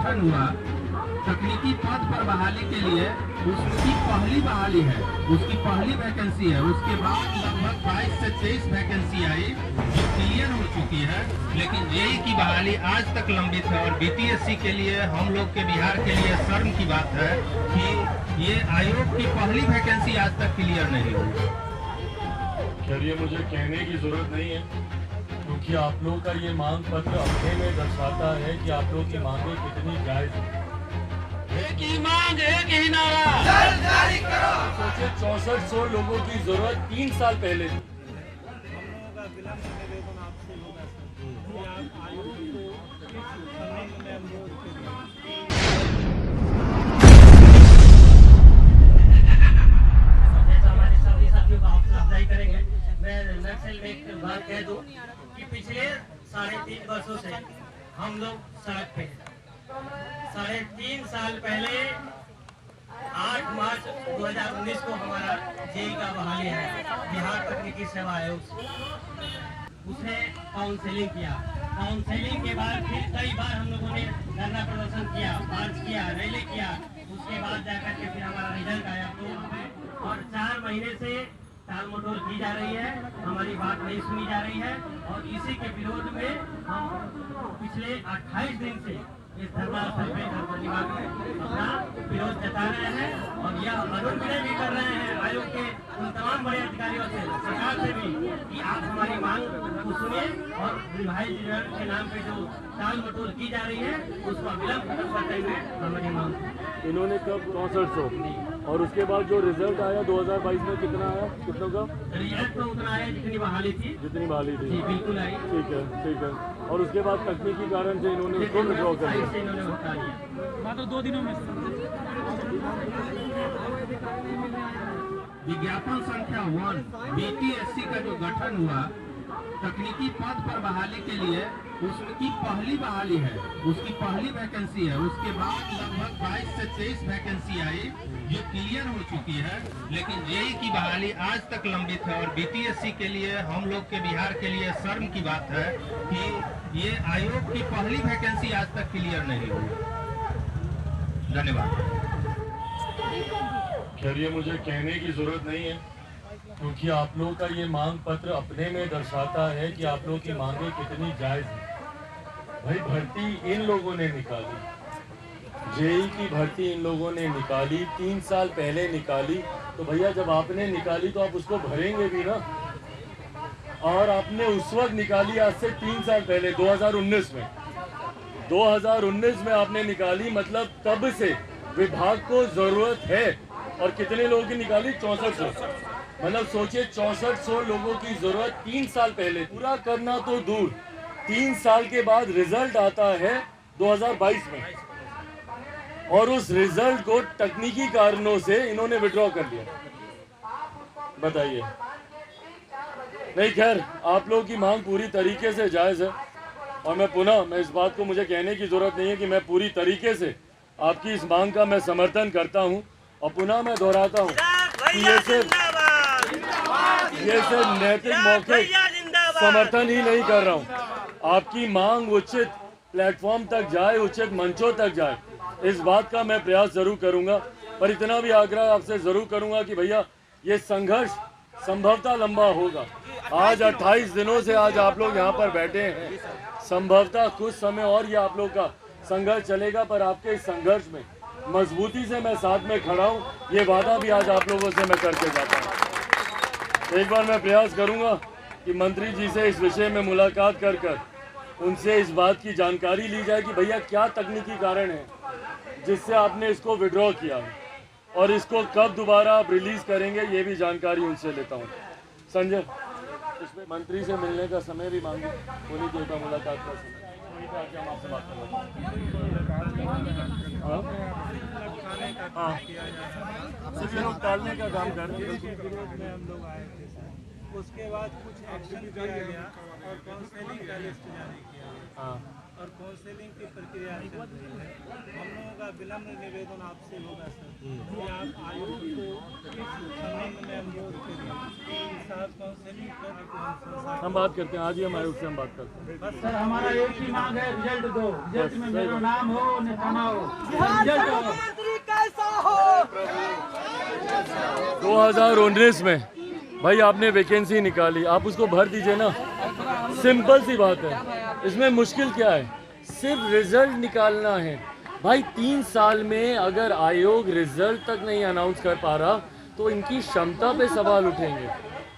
गठन हुआ तकनीकी पद पर बहाली के लिए उसकी पहली बहाली है, उसकी पहली वैकेंसी है। उसके बाद लगभग 22 से 23 वैकेंसी आई जो क्लियर हो चुकी है, लेकिन जेई की बहाली आज तक लंबित है। और बीपीएससी के लिए, हम लोग के बिहार के लिए शर्म की बात है कि ये आयोग की पहली वैकेंसी आज तक क्लियर नहीं हुई। खैर, ये मुझे कहने की जरूरत नहीं है, क्योंकि आप लोगों का ये मांग पत्र अपने में दर्शाता है कि आप लोगों की मांगें कितनी जायज हैं। एक ही मांग, एक ही नारा, जल्द जारी करो। सोचे 6400 लोगों की जरूरत 3 साल पहले थी। एक बात कह दूं कि पिछले 3.5 वर्षों से हम लोग सड़क पे 3.5 साल पहले 8 मार्च 2019 को हमारा जेई का बहाली है बिहार तकनीकी सेवा आयोग से। उसने काउंसलिंग किया, काउंसलिंग के बाद फिर कई बार हम लोगों ने धरना प्रदर्शन किया, मार्च किया, रैली किया। उसके बाद जाकर के फिर हमारा रिजल्ट आया और 4 महीने से टाल मटोल की जा रही है, हमारी बात नहीं सुनी जा रही है। और इसी के विरोध में हम पिछले 28 दिन से इस धरना स्थल पे अपना विरोध जता रहे हैं और यह अनुरोध भी कर रहे हैं आयोग के उन तमाम बड़े अधिकारियों से, सरकार से भी, कि आप हमारी मांग को सुनिए और भाई के नाम पे जो टाल मटोल की जा रही है उसका विलंब खत्म करते हुए हमारी मांग। इन्होंने कब 6400 और उसके बाद जो रिजल्ट आया 2022 में कितना आया, कितनों का रिजल्ट तो उतना आया जितनी बहाली थी, थी। बिल्कुल आई। ठीक है। और उसके बाद तकनीकी कारण से इन्होंने उसको विड्रॉ कर दिया। इन्होंने हटा लिया मात्र 2 दिनों में। विज्ञापन संख्या 1 बीपीएससी का जो गठन हुआ तकनीकी पद पर बहाली के लिए उसकी पहली बहाली है, उसकी पहली वैकेंसी है। उसके बाद लगभग 22 से 23 वैकेंसी आई जो क्लियर हो चुकी है, लेकिन जेई की बहाली आज तक लंबित है। और बीपीएससी के लिए, हम लोग के बिहार के लिए शर्म की बात है कि ये आयोग की पहली वैकेंसी आज तक क्लियर नहीं हुई। धन्यवाद। खैर, ये मुझे कहने की जरूरत नहीं है, क्योंकि आप लोगों का ये मांग पत्र अपने में दर्शाता है कि आप लोगों की मांगें कितनी जायज हैं। भाई, भर्ती इन लोगों ने निकाली, जेई की भर्ती इन लोगों ने निकाली, 3 साल पहले निकाली। तो भैया, जब आपने निकाली तो आप उसको भरेंगे भी ना। और आपने उस वक्त निकाली, आज से 3 साल पहले 2019 में आपने निकाली, मतलब तब से विभाग को जरूरत है। और कितने लोगों की निकाली? 6400। मतलब सोचिए, 6400 लोगों की जरूरत 3 साल पहले। पूरा करना तो दूर, 3 साल के बाद रिजल्ट आता है 2022 में, और उस रिजल्ट को तकनीकी कारणों से इन्होंने विड्रॉ कर लिया। बताइए। नहीं, खैर, आप लोगों की मांग पूरी तरीके से जायज़ है। और मैं इस बात को, मुझे कहने की जरूरत नहीं है कि मैं पूरी तरीके से आपकी इस मांग का मैं समर्थन करता हूं। और पुनः मैं दोहराता हूं कि ये सिर्फ नैतिक मौखिक समर्थन ही नहीं कर रहा हूं। आपकी मांग उचित प्लेटफॉर्म तक जाए, उचित मंचों तक जाए, इस बात का मैं प्रयास जरूर करूंगा। पर इतना भी आग्रह आपसे जरूर करूंगा कि भैया, ये संघर्ष संभवतः लंबा होगा। आज 28 दिनों से आज आप लोग यहाँ पर बैठे हैं, संभवतः कुछ समय और ये आप लोग का संघर्ष चलेगा। पर आपके इस संघर्ष में मजबूती से मैं साथ में खड़ा हूँ, ये वादा भी आज आप लोगों से मैं करके जाता हूँ। एक बार मैं प्रयास करूँगा कि मंत्री जी से इस विषय में मुलाकात कर उनसे इस बात की जानकारी ली जाए कि भैया क्या तकनीकी कारण है जिससे आपने इसको विड्रॉ किया है, और इसको कब दोबारा आप रिलीज़ करेंगे, ये भी जानकारी उनसे लेता हूँ। संजय, इसमें मंत्री से मिलने का समय भी मांगी, होनी चाहिए मुलाकात का समय, वहीं पर आके हम आपसे बात सिर्फ ये लोग टालने का काम कर रहे हैं। उसके बाद कुछ एक्शन किया गया और काउंसलिंग का लिस्ट जारी किया गया हाँ और काउंसलिंग की प्रक्रिया चल रही है। हम लोगों का विलम्ब निवेदन आपसे होगा सर कि आप आयोग को इस संबंध में अनुरोध करिए कि साहब काउंसलिंग कर हम बात करते हैं, आज ही हम आयोग से हम बात करते हैं। सर हमारा एक ही मांग है, रिजल्ट दो, रिजल्ट में मेरा नाम हो न थाना हो, रिजल्ट हो। 2019 में भाई आपने वैकेंसी निकाली, आप उसको भर दीजिए ना, सिंपल सी बात है। इसमें मुश्किल क्या है, सिर्फ रिजल्ट निकालना है। भाई 3 साल में अगर आयोग रिजल्ट तक नहीं अनाउंस कर पा रहा तो इनकी क्षमता पे सवाल उठेंगे,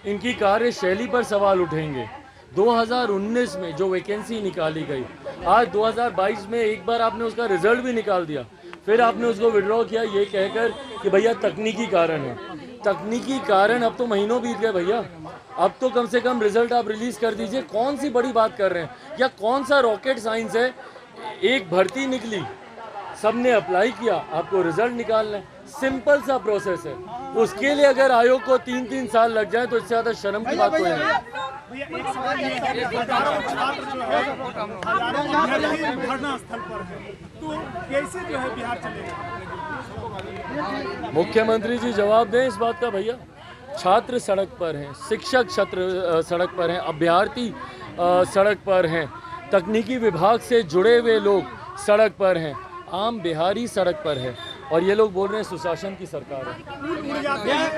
इनकी कार्यशैली पर सवाल उठेंगे। 2019 में जो वैकेंसी निकाली गई, आज 2022 में एक बार आपने उसका रिजल्ट भी निकाल दिया, फिर आपने उसको विड्रॉ किया ये कहकर कि भैया तकनीकी कारण है। तकनीकी कारण, अब तो महीनों बीत गए भैया, अब तो कम से कम रिजल्ट आप रिलीज कर दीजिए। कौन सी बड़ी बात कर रहे हैं, या कौन सा रॉकेट साइंस है। एक भर्ती निकली, सबने अप्लाई किया, आपको रिजल्ट निकालना है, सिंपल सा प्रोसेस है। उसके लिए अगर आयोग को 3-3 साल लग जाए तो इससे ज़्यादा शर्म की बात कोई नहीं है। धरना स्थल पर है तो कैसे जो है बिहार चलेगा? मुख्यमंत्री जी जवाब दें इस बात का भैया। छात्र सड़क पर हैं, शिक्षक सड़क पर हैं, अभ्यर्थी सड़क पर हैं, तकनीकी विभाग से जुड़े हुए लोग सड़क पर हैं, आम बिहारी सड़क पर है, और ये लोग बोल रहे हैं सुशासन की सरकार है।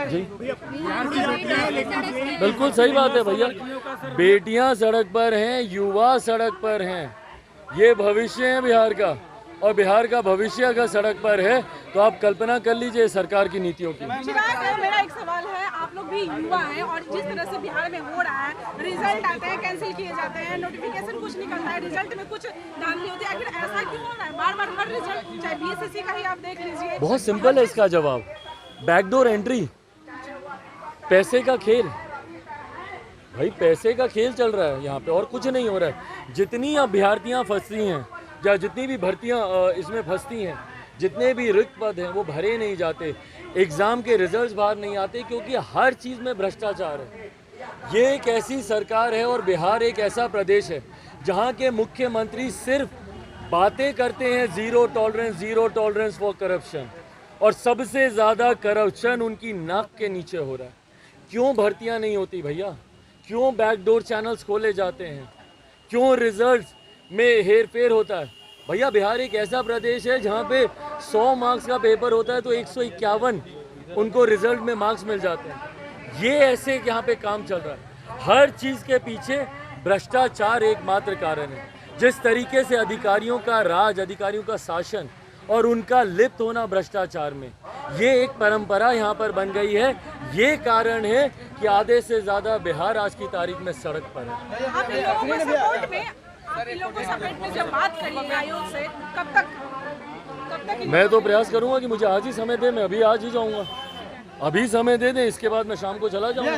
जी बिल्कुल सही बात है भैया, बेटियां सड़क पर हैं, युवा सड़क पर हैं, ये भविष्य है बिहार का, और बिहार का भविष्य अगर सड़क पर है तो आप कल्पना कर लीजिए सरकार की नीतियों की। मेरा एक सवाल है, आप लोग भी युवा हैं और जिस तरह से बिहार में हो रहा है, रिजल्ट आते हैं कैंसिल किए जाते हैं, नोटिफिकेशन कुछ निकलता है, रिजल्ट में कुछ दाम नहीं होती, आखिर ऐसा क्यों हो रहा है? बार बार हर रिजल्ट, चाहे बीएसएससी का ही आप देख लीजिए। बहुत सिंपल है इसका जवाब, बैकडोर एंट्री, पैसे का खेल। भाई पैसे का खेल चल रहा है यहाँ पे, और कुछ नहीं हो रहा है। जितनी अभ्यर्थियाँ फंसती हैं या जितनी भी भर्तियाँ इसमें फंसती हैं, जितने भी रिक्त पद हैं वो भरे नहीं जाते, एग्ज़ाम के रिजल्ट्स बाहर नहीं आते, क्योंकि हर चीज़ में भ्रष्टाचार है। ये एक ऐसी सरकार है और बिहार एक ऐसा प्रदेश है जहाँ के मुख्यमंत्री सिर्फ बातें करते हैं ज़ीरो टॉलरेंस फॉर करप्शन, और सबसे ज़्यादा करप्शन उनकी नाक के नीचे हो रहा है। क्यों भर्तियाँ नहीं होती भैया, क्यों बैकडोर चैनल्स खोले जाते हैं, क्यों रिजल्ट्स में हेर फेर होता है? भैया बिहार एक ऐसा प्रदेश है जहाँ पे 100 मार्क्स का पेपर होता है तो 151 उनको रिजल्ट में मार्क्स मिल जाते हैं। ये ऐसे यहाँ पे काम चल रहा है। हर चीज़ के पीछे भ्रष्टाचार एकमात्र कारण है। जिस तरीके से अधिकारियों का राज, अधिकारियों का शासन और उनका लिप्त होना भ्रष्टाचार में, ये एक परंपरा यहाँ पर बन गई है। ये कारण है कि आधे से ज़्यादा बिहार आज की तारीख में सड़क पर है। आप इन लोगों को सपोर्ट में जब बात करिए आयोग से, कब तक मैं तो प्रयास करूंगा कि मुझे आज ही समय दे, मैं अभी आज ही जाऊंगा, अभी समय दे दें, इसके बाद मैं शाम को चला जाऊंगा।